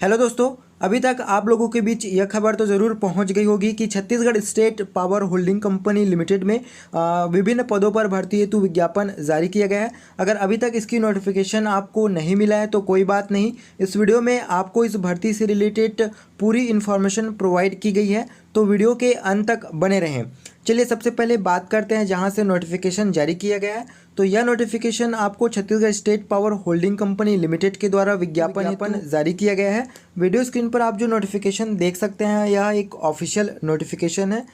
Hello दोस्तों, अभी तक आप लोगों के बीच यह खबर तो ज़रूर पहुंच गई होगी कि Chhattisgarh state power holding company limited में विभिन्न पदों पर भर्ती हेतु विज्ञापन जारी किया गया है। अगर अभी तक इसकी नोटिफिकेशन आपको नहीं मिला है तो कोई बात नहीं, इस वीडियो में आपको इस भर्ती से रिलेटेड पूरी इन्फॉर्मेशन प्रोवाइड की गई है, तो वीडियो के अंत तक बने रहें। चलिए सबसे पहले बात करते हैं जहां से नोटिफिकेशन जारी किया गया है। तो यह नोटिफिकेशन आपको Chhattisgarh state power holding company limited के द्वारा विज्ञापन जारी किया गया है। वीडियो स्क्रीन पर आप जो नोटिफिकेशन देख सकते हैं यह एक ऑफिशियल नोटिफिकेशन है।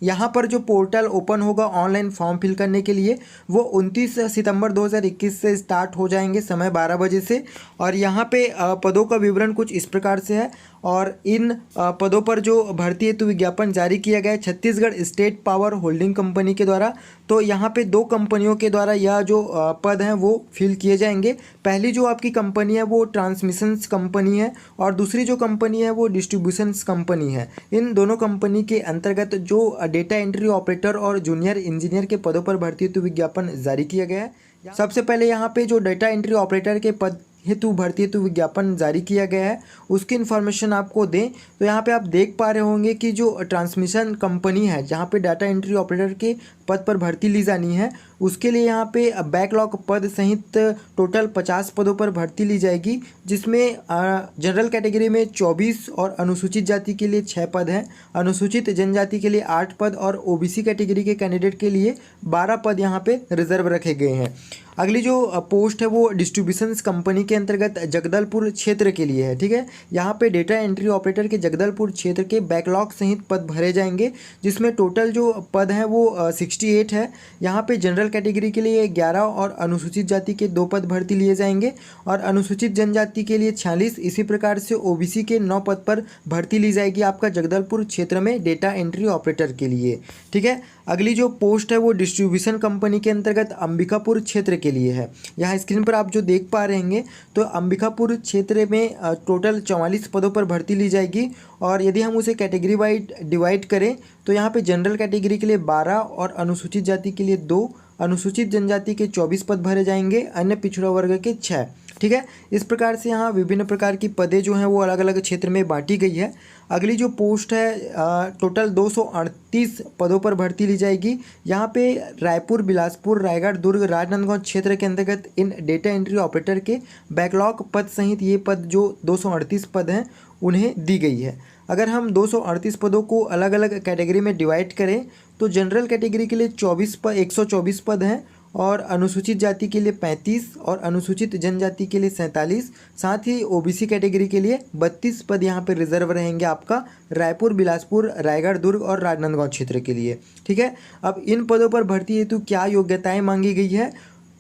यहाँ पर जो पोर्टल ओपन होगा ऑनलाइन फॉर्म फिल करने के लिए वो 29 सितंबर 2021 से स्टार्ट हो जाएंगे समय 12 बजे से। और यहाँ पे पदों का विवरण कुछ इस प्रकार से है। और इन पदों पर जो भर्ती हेतु विज्ञापन जारी किया गया है Chhattisgarh state power holding company के द्वारा। तो यहाँ पे दो कंपनियों के द्वारा यह जो पद हैं वो फिल किए जाएंगे। पहली जो आपकी कंपनी है वो ट्रांसमिशंस कंपनी है और दूसरी जो कंपनी है वो डिस्ट्रीब्यूशंस कंपनी है। इन दोनों कंपनी के अंतर्गत जो डेटा एंट्री ऑपरेटर और जूनियर इंजीनियर के पदों पर भर्ती हेतु विज्ञापन जारी किया गया है। सबसे पहले यहाँ पे जो डेटा एंट्री ऑपरेटर के पद हेतु भर्ती हेतु विज्ञापन जारी किया गया है उसकी इन्फॉर्मेशन आपको दें तो यहाँ पे आप देख पा रहे होंगे कि जो ट्रांसमिशन कंपनी है जहाँ पे डाटा एंट्री ऑपरेटर के पद पर भर्ती ली जानी है उसके लिए यहाँ पे बैकलॉग पद सहित टोटल 50 पदों पर भर्ती ली जाएगी, जिसमें जनरल कैटेगरी में 24 और अनुसूचित जाति के लिए 6 पद हैं, अनुसूचित जनजाति के लिए 8 पद और ओबीसी कैटेगरी के कैंडिडेट के लिए 12 पद यहाँ पे रिजर्व रखे गए हैं। अगली जो पोस्ट है वो डिस्ट्रीब्यूशंस कंपनी के अंतर्गत जगदलपुर क्षेत्र के लिए है। ठीक है, यहाँ पे डेटा एंट्री ऑपरेटर के जगदलपुर क्षेत्र के बैकलॉग सहित पद भरे जाएंगे, जिसमें टोटल जो पद हैं वो 68 है। यहाँ पे जनरल कैटेगरी के लिए 11 और अनुसूचित जाति के 2 पद भर्ती लिए जाएंगे और अनुसूचित जनजाति के लिए 46। इसी प्रकार से ओबीसी के 9 पद पर भर्ती ली जाएगी आपका जगदलपुर क्षेत्र में डेटा एंट्री ऑपरेटर के लिए। ठीक है, अगली जो पोस्ट है वो डिस्ट्रीब्यूशन कंपनी के अंतर्गत अंबिकापुर क्षेत्र के लिए है। यहाँ स्क्रीन पर आप जो देख पा रहे हैं तो अंबिकापुर क्षेत्र में टोटल 44 पदों पर भर्ती ली जाएगी। और यदि हम उसे कैटेगरी वाइज डिवाइड करें तो यहाँ पे जनरल कैटेगरी के लिए 12 और अनुसूचित जाति के लिए 2, अनुसूचित जनजाति के 24 पद भरे जाएंगे, अन्य पिछड़ा वर्ग के 6। ठीक है, इस प्रकार से यहाँ विभिन्न प्रकार की पदें जो हैं वो अलग अलग क्षेत्र में बांटी गई है। अगली जो पोस्ट है टोटल 238 पदों पर भर्ती ली जाएगी। यहाँ पे रायपुर, बिलासपुर, रायगढ़, दुर्ग, राजनांदगांव क्षेत्र के अंतर्गत इन डेटा एंट्री ऑपरेटर के बैकलॉग पद सहित ये पद जो 238 पद हैं उन्हें दी गई है। अगर हम 238 पदों को अलग अलग कैटेगरी में डिवाइड करें तो जनरल कैटेगरी के लिए 124 पद हैं और अनुसूचित जाति के लिए 35 और अनुसूचित जनजाति के लिए 47। साथ ही ओबीसी कैटेगरी के लिए 32 पद यहाँ पर रिजर्व रहेंगे आपका रायपुर, बिलासपुर, रायगढ़, दुर्ग और राजनांदगांव क्षेत्र के लिए। ठीक है, अब इन पदों पर भर्ती हेतु क्या योग्यताएं मांगी गई है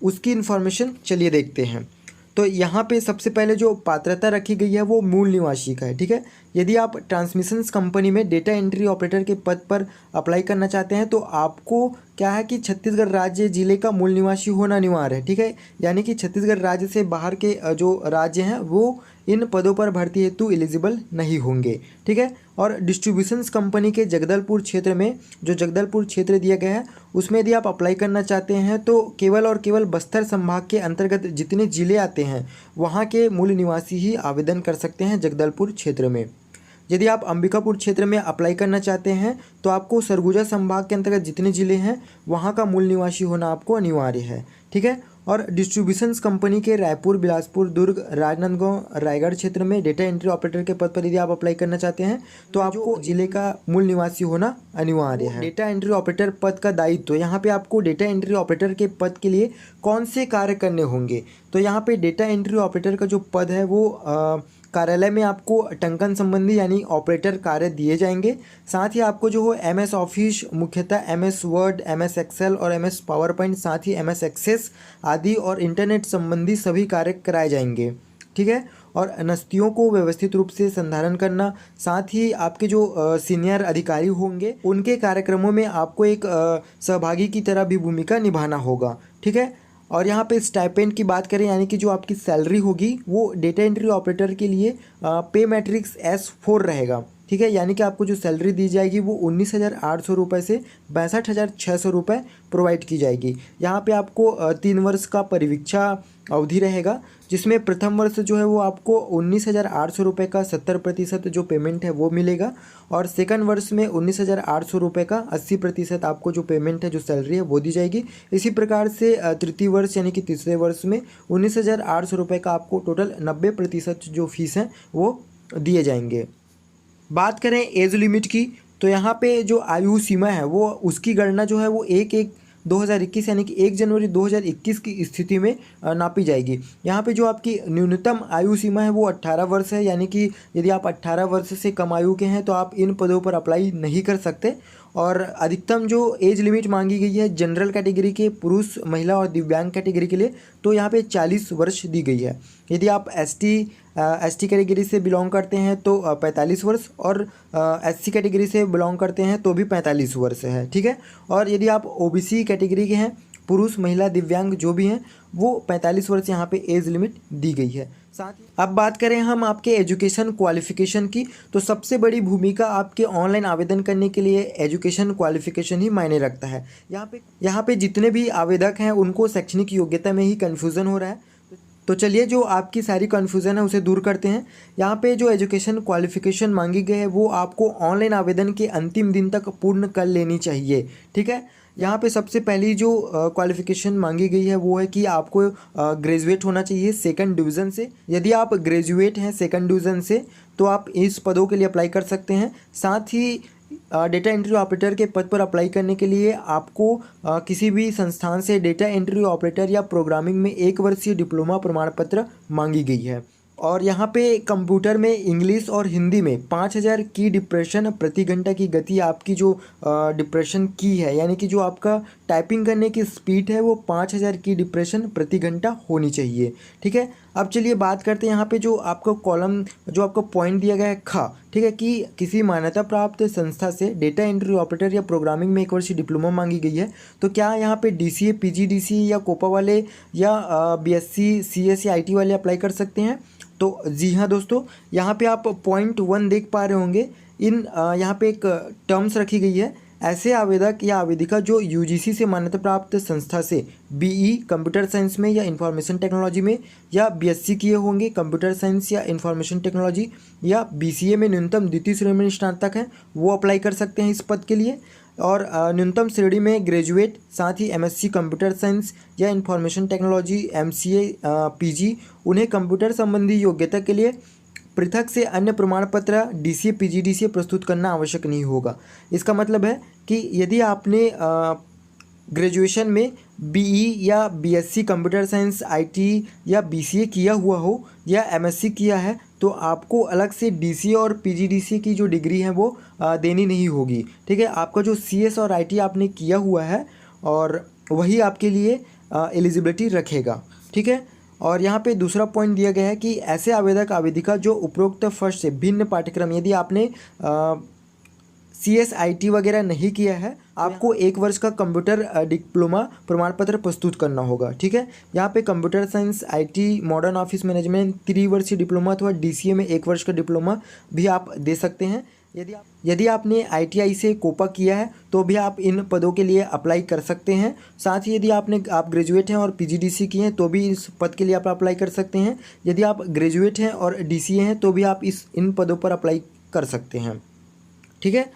उसकी इन्फॉर्मेशन चलिए देखते हैं। तो यहाँ पे सबसे पहले जो पात्रता रखी गई है वो मूल निवासी का है। ठीक है, यदि आप ट्रांसमिशंस कंपनी में डेटा एंट्री ऑपरेटर के पद पर अप्लाई करना चाहते हैं तो आपको क्या है कि छत्तीसगढ़ राज्य जिले का मूल निवासी होना अनिवार्य है। ठीक है, यानी कि छत्तीसगढ़ राज्य से बाहर के जो राज्य हैं वो इन पदों पर भर्ती हेतु एलिजिबल नहीं होंगे। ठीक है, और डिस्ट्रीब्यूशंस कंपनी के जगदलपुर क्षेत्र में जो जगदलपुर क्षेत्र दिया गया है उसमें यदि आप अप्लाई करना चाहते हैं तो केवल और केवल बस्तर संभाग के अंतर्गत जितने ज़िले आते हैं वहाँ के मूल निवासी ही आवेदन कर सकते हैं जगदलपुर क्षेत्र में। यदि आप अंबिकापुर क्षेत्र में अप्लाई करना चाहते हैं तो आपको सरगुजा संभाग के अंतर्गत जितने ज़िले हैं वहाँ का मूल निवासी होना आपको अनिवार्य है। ठीक है, और डिस्ट्रीब्यूशंस कंपनी के रायपुर, बिलासपुर, दुर्ग, राजनांदगांव, रायगढ़ क्षेत्र में डेटा एंट्री ऑपरेटर के पद पर यदि आप अप्लाई करना चाहते हैं तो आपको जिले का मूल निवासी होना अनिवार्य है। डेटा एंट्री ऑपरेटर पद का दायित्व, यहाँ पे आपको डेटा एंट्री ऑपरेटर के पद के लिए कौन से कार्य करने होंगे। तो यहाँ पे डेटा एंट्री ऑपरेटर का जो पद है वो कार्यालय में आपको टंकन संबंधी यानी ऑपरेटर कार्य दिए जाएंगे। साथ ही आपको जो हो MS ऑफिस, मुख्यतः MS वर्ड, MS एक्सेल और MS पावर पॉइंट, साथ ही MS एक्सेस आदि और इंटरनेट संबंधी सभी कार्य कराए जाएंगे। ठीक है, और नस्तियों को व्यवस्थित रूप से संधारण करना, साथ ही आपके जो सीनियर अधिकारी होंगे उनके कार्यक्रमों में आपको एक सहभागी की तरह भी भूमिका निभाना होगा। ठीक है, और यहाँ पे स्टाइपेंड की बात करें यानी कि जो आपकी सैलरी होगी वो डेटा एंट्री ऑपरेटर के लिए पे मैट्रिक्स S4 रहेगा। ठीक है, यानी कि आपको जो सैलरी दी जाएगी वो 19,800 रुपये से 62,600 रुपये प्रोवाइड की जाएगी। यहाँ पे आपको 3 वर्ष का परिवीक्षा अवधि रहेगा, जिसमें प्रथम वर्ष जो है वो आपको 19,800 रुपये का 70% जो पेमेंट है वो मिलेगा, और सेकंड वर्ष में 19,800 रुपये का 80% आपको जो पेमेंट है, जो सैलरी है वो दी जाएगी। इसी प्रकार से तृतीय वर्ष यानी कि तीसरे वर्ष में 19,800 रुपये का आपको टोटल 90% जो फीस है वो दिए जाएंगे। बात करें एज लिमिट की, तो यहाँ पे जो आयु सीमा है वो उसकी गणना जो है वो 1/1/2021 यानी कि 1 जनवरी 2021 की स्थिति में नापी जाएगी। यहाँ पे जो आपकी न्यूनतम आयु सीमा है वो 18 वर्ष है, यानी कि यदि आप 18 वर्ष से कम आयु के हैं तो आप इन पदों पर अप्लाई नहीं कर सकते। और अधिकतम जो एज लिमिट मांगी गई है जनरल कैटेगरी के पुरुष, महिला और दिव्यांग कैटेगरी के लिए, तो यहाँ पे 40 वर्ष दी गई है। यदि आप एसटी कैटेगरी से बिलोंग करते हैं तो 45 वर्ष, और एससी कैटेगरी से बिलोंग करते हैं तो भी 45 वर्ष है, ठीक है। और यदि आप ओबीसी कैटेगरी के हैं, पुरुष, महिला, दिव्यांग जो भी हैं, वो 45 वर्ष यहाँ पे एज लिमिट दी गई है। साथ ही अब बात करें हम आपके एजुकेशन क्वालिफिकेशन की, तो सबसे बड़ी भूमिका आपके ऑनलाइन आवेदन करने के लिए एजुकेशन क्वालिफिकेशन ही मायने रखता है। यहाँ पे जितने भी आवेदक हैं उनको शैक्षणिक योग्यता में ही कन्फ्यूज़न हो रहा है, तो चलिए जो आपकी सारी कन्फ्यूज़न है उसे दूर करते हैं। यहाँ पे जो एजुकेशन क्वालिफिकेशन मांगी गई है वो आपको ऑनलाइन आवेदन के अंतिम दिन तक पूर्ण कर लेनी चाहिए, ठीक है। यहाँ पे सबसे पहली जो क्वालिफ़िकेशन मांगी गई है वो है कि आपको ग्रेजुएट होना चाहिए सेकंड डिवीज़न से। यदि आप ग्रेजुएट हैं सेकंड डिवीज़न से तो आप इस पदों के लिए अप्लाई कर सकते हैं। साथ ही डेटा एंट्री ऑपरेटर के पद पर अप्लाई करने के लिए आपको किसी भी संस्थान से डेटा एंट्री ऑपरेटर या प्रोग्रामिंग में 1 वर्षीय डिप्लोमा प्रमाण पत्र मांगी गई है। और यहाँ पे कंप्यूटर में इंग्लिश और हिंदी में 5000 की डिप्रेशन प्रति घंटा की गति आपकी जो डिप्रेशन की है, यानी कि जो आपका टाइपिंग करने की स्पीड है वो 5000 की डिप्रेशन प्रति घंटा होनी चाहिए, ठीक है। अब चलिए बात करते हैं यहाँ पे जो आपका कॉलम, जो आपका पॉइंट दिया गया है ख, ठीक है, कि किसी मान्यता प्राप्त संस्था से डेटा एंट्री ऑपरेटर या प्रोग्रामिंग में 1 वर्षीय डिप्लोमा मांगी गई है। तो क्या यहाँ पे DCA, PGDCA या कोपा वाले या BSc, CS या IT वाले अप्लाई कर सकते हैं? तो जी हाँ दोस्तों, यहाँ पे आप पॉइंट 1 देख पा रहे होंगे। यहाँ पे एक टर्म्स रखी गई है, ऐसे आवेदक या आवेदिका जो UGC से मान्यता प्राप्त संस्था से BE कंप्यूटर साइंस में या इंफॉर्मेशन टेक्नोलॉजी में, या BSc किए होंगे कंप्यूटर साइंस या इंफॉर्मेशन टेक्नोलॉजी, या BCA में न्यूनतम द्वितीय श्रेणी में स्नातक हैं, वो अप्लाई कर सकते हैं इस पद के लिए। और न्यूनतम श्रेणी में ग्रेजुएट, साथ ही MSc कंप्यूटर साइंस या इंफॉर्मेशन टेक्नोलॉजी, MCA, PG, उन्हें कंप्यूटर संबंधी योग्यता के लिए पृथक से अन्य प्रमाण पत्र DCA, PGDCA प्रस्तुत करना आवश्यक नहीं होगा। इसका मतलब है कि यदि आपने ग्रेजुएशन में BE या BSc कंप्यूटर साइंस, IT या BCA किया हुआ हो या MSc किया है तो आपको अलग से DCA और PGDCA की जो डिग्री है वो देनी नहीं होगी, ठीक है। आपका जो CS और IT आपने किया हुआ है और वही आपके लिए एलिजिबिलिटी रखेगा, ठीक है। और यहाँ पे दूसरा पॉइंट दिया गया है कि ऐसे आवेदक आवेदिका जो उपरोक्त फर्स्ट से भिन्न पाठ्यक्रम, यदि आपने CS, IT वगैरह नहीं किया है, आपको 1 वर्ष का कंप्यूटर डिप्लोमा प्रमाण पत्र प्रस्तुत करना होगा, ठीक है। यहाँ पे computer science, IT, modern office management 3 वर्षीय डिप्लोमा अथवा DCA में 1 वर्ष का डिप्लोमा भी आप दे सकते हैं। यदि आपने ITI से कोपा किया है तो भी आप इन पदों के लिए अप्लाई कर सकते हैं। साथ ही यदि आप ग्रेजुएट हैं और PGDCA किए हैं तो भी इस पद के लिए आप अप्लाई कर सकते हैं। यदि आप ग्रेजुएट हैं और DCA हैं तो भी आप इन पदों पर अप्लाई कर सकते हैं, ठीक है।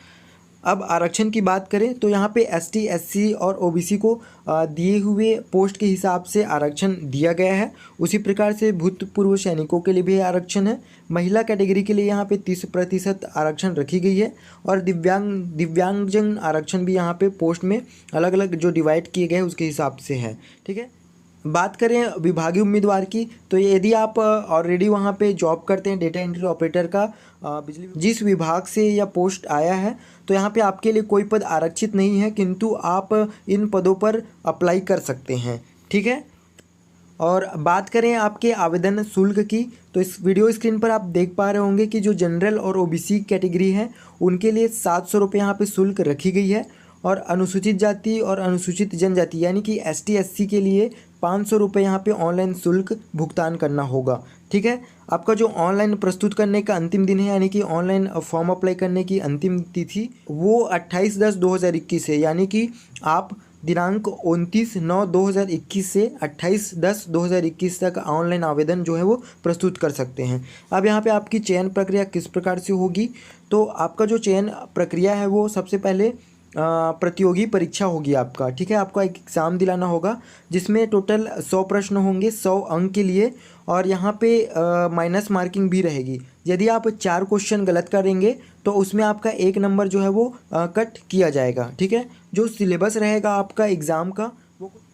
अब आरक्षण की बात करें तो यहाँ पे ST, SC और OBC को दिए हुए पोस्ट के हिसाब से आरक्षण दिया गया है। उसी प्रकार से भूतपूर्व सैनिकों के लिए भी आरक्षण है। महिला कैटेगरी के लिए यहाँ पे 30% आरक्षण रखी गई है, और दिव्यांगजन आरक्षण भी यहाँ पे पोस्ट में अलग अलग जो डिवाइड किए गए हैं उसके हिसाब से है, ठीक है। बात करें विभागीय उम्मीदवार की, तो यदि आप ऑलरेडी वहाँ पे जॉब करते हैं डेटा एंट्री ऑपरेटर का, जिस विभाग से या पोस्ट आया है, तो यहाँ पे आपके लिए कोई पद आरक्षित नहीं है, किंतु आप इन पदों पर अप्लाई कर सकते हैं, ठीक है। और बात करें आपके आवेदन शुल्क की, तो इस वीडियो स्क्रीन पर आप देख पा रहे होंगे कि जो जनरल और OBC कैटेगरी है उनके लिए 700 रुपये यहाँ पे शुल्क रखी गई है, और अनुसूचित जाति और अनुसूचित जनजाति यानी कि ST, SC के लिए ₹500 यहाँ पे ऑनलाइन शुल्क भुगतान करना होगा। ठीक है, आपका जो ऑनलाइन प्रस्तुत करने का अंतिम दिन है, यानी कि ऑनलाइन फॉर्म अप्लाई करने की अंतिम तिथि वो 28/10/2021 है, यानी कि आप दिनांक 29/9/2021 से 28/10/2021 तक ऑनलाइन आवेदन जो है वो प्रस्तुत कर सकते हैं। अब यहाँ पे आपकी चयन प्रक्रिया किस प्रकार से होगी, तो आपका जो चयन प्रक्रिया है वो सबसे पहले प्रतियोगी परीक्षा होगी आपका। ठीक है, आपका एक एग्ज़ाम दिलाना होगा जिसमें टोटल 100 प्रश्न होंगे 100 अंक के लिए, और यहाँ पे माइनस मार्किंग भी रहेगी। यदि आप 4 क्वेश्चन गलत करेंगे तो उसमें आपका 1 नंबर जो है वो कट किया जाएगा। ठीक है, जो सिलेबस रहेगा आपका एग्ज़ाम का,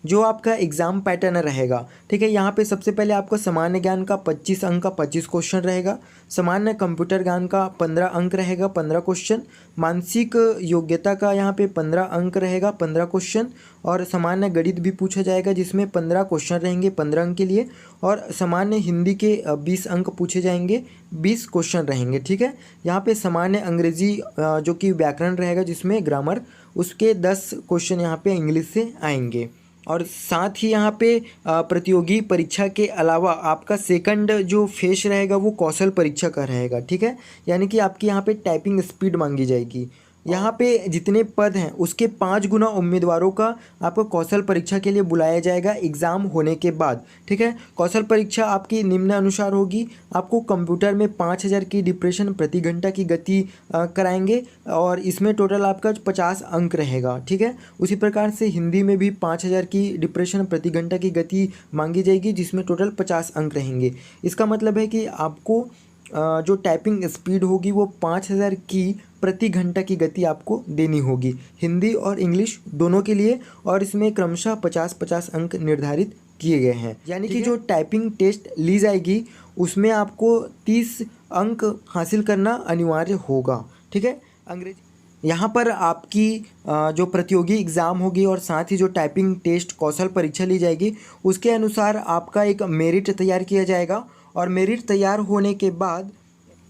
जो आपका एग्ज़ाम पैटर्न रहेगा। ठीक है, यहाँ पे सबसे पहले आपका सामान्य ज्ञान का 25 अंक का 25 क्वेश्चन रहेगा, सामान्य कंप्यूटर ज्ञान का 15 अंक रहेगा 15 क्वेश्चन, मानसिक योग्यता का यहाँ पे 15 अंक रहेगा 15 क्वेश्चन, और सामान्य गणित भी पूछा जाएगा जिसमें 15 क्वेश्चन रहेंगे 15 अंक के लिए, और सामान्य हिंदी के 20 अंक पूछे जाएंगे 20 क्वेश्चन रहेंगे। ठीक है, यहाँ पे सामान्य अंग्रेजी जो कि व्याकरण रहेगा जिसमें ग्रामर, उसके 10 क्वेश्चन यहाँ पे इंग्लिश से आएंगे। और साथ ही यहाँ पे प्रतियोगी परीक्षा के अलावा आपका सेकंड जो फेस रहेगा वो कौशल परीक्षा का रहेगा। ठीक है, यानी कि आपकी यहाँ पे टाइपिंग स्पीड मांगी जाएगी। यहाँ पे जितने पद हैं उसके 5 गुना उम्मीदवारों का आपको कौशल परीक्षा के लिए बुलाया जाएगा एग्ज़ाम होने के बाद। ठीक है, कौशल परीक्षा आपकी निम्न अनुसार होगी। आपको कंप्यूटर में 5000 की डिप्रेशन प्रति घंटा की गति कराएंगे, और इसमें टोटल आपका 50 अंक रहेगा। ठीक है, उसी प्रकार से हिंदी में भी 5000 की डिप्रेशन प्रति घंटा की गति मांगी जाएगी जिसमें टोटल 50 अंक रहेंगे। इसका मतलब है कि आपको जो टाइपिंग स्पीड होगी वो 5000 की प्रति घंटा की गति आपको देनी होगी, हिंदी और इंग्लिश दोनों के लिए, और इसमें क्रमशः 50-50 अंक निर्धारित किए गए हैं। यानी कि जो टाइपिंग टेस्ट ली जाएगी उसमें आपको 30 अंक हासिल करना अनिवार्य होगा। ठीक है, अंग्रेजी यहाँ पर आपकी जो प्रतियोगी एग्ज़ाम होगी और साथ ही जो टाइपिंग टेस्ट कौशल परीक्षा ली जाएगी उसके अनुसार आपका एक मेरिट तैयार किया जाएगा, और मेरिट तैयार होने के बाद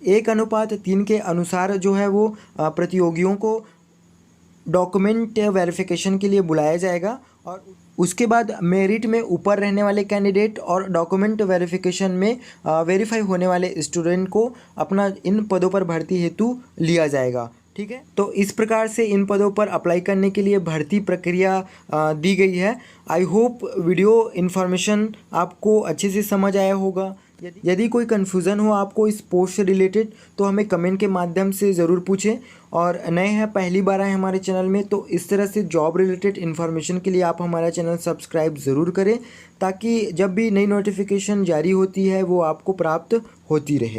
1:3 के अनुसार जो है वो प्रतियोगियों को डॉक्यूमेंट वेरिफिकेशन के लिए बुलाया जाएगा, और उसके बाद मेरिट में ऊपर रहने वाले कैंडिडेट और डॉक्यूमेंट वेरिफिकेशन में वेरीफाई होने वाले स्टूडेंट को अपना इन पदों पर भर्ती हेतु लिया जाएगा। ठीक है, तो इस प्रकार से इन पदों पर अप्लाई करने के लिए भर्ती प्रक्रिया दी गई है। आई होप वीडियो इन्फॉर्मेशन आपको अच्छे से समझ आया होगा। यदि कोई कन्फ्यूज़न हो आपको इस पोस्ट से रिलेटेड तो हमें कमेंट के माध्यम से ज़रूर पूछें, और नए हैं पहली बार आए हमारे चैनल में तो इस तरह से जॉब रिलेटेड इन्फॉर्मेशन के लिए आप हमारा चैनल सब्सक्राइब ज़रूर करें, ताकि जब भी नई नोटिफिकेशन जारी होती है वो आपको प्राप्त होती रहे।